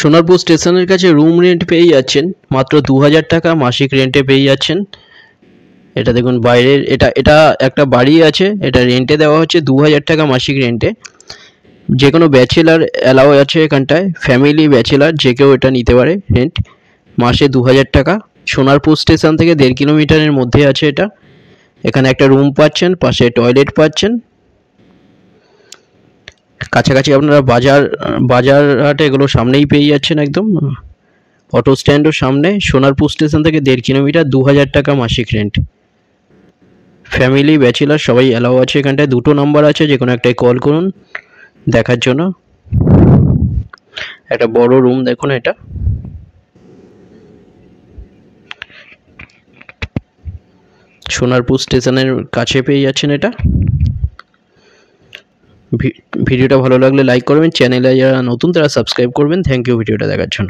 সোনারপুর স্টেশনের কাছে room rent পেয়ে যাচ্ছেন মাত্র 2000 টাকা মাসিক রেন্টে পেয়ে যাচ্ছেন। এটা দেখুন বাইরের, এটা একটা বাড়ি আছে, এটা রেন্টে দেওয়া হচ্ছে 2000 টাকা মাসিক রেন্টে। যে কোনো ব্যাচেলার অ্যালাউ আছে এখানটায়, ফ্যামিলি ব্যাচেলার যে কেউ এটা নিতে পারে রেন্ট, মাসে 2000 টাকা। সোনারপুর স্টেশন থেকে 1.5 কিলোমিটারের মধ্যে আছে এটা। এখানে একটা রুম পাচ্ছেন, পাশে টয়লেট পাচ্ছেন, কাছাকাছি আপনারা বাজার হাট এগুলো সামনেই পেয়ে যাচ্ছেন একদম। অটো স্ট্যান্ডও সামনে। সোনারপুর স্টেশন থেকে 1.5 কিলোমিটার, 2000 টাকা মাসিক রেন্ট। ফ্যামিলি ব্যাচেলার সবাই অ্যালাউ আছে এখানটায়। 2টো নাম্বার আছে, যে কোনো একটাই কল করুন দেখার জন্য। একটা বড় রুম দেখুন, এটা সোনারপুর স্টেশনের কাছে পেয়ে যাচ্ছেন এটা। ভিডিওটা ভালো লাগলে লাইক করবেন, চ্যানেলে যারা নতুন তারা সাবস্ক্রাইব করবেন। থ্যাংক ইউ ভিডিওটা দেখার জন্য।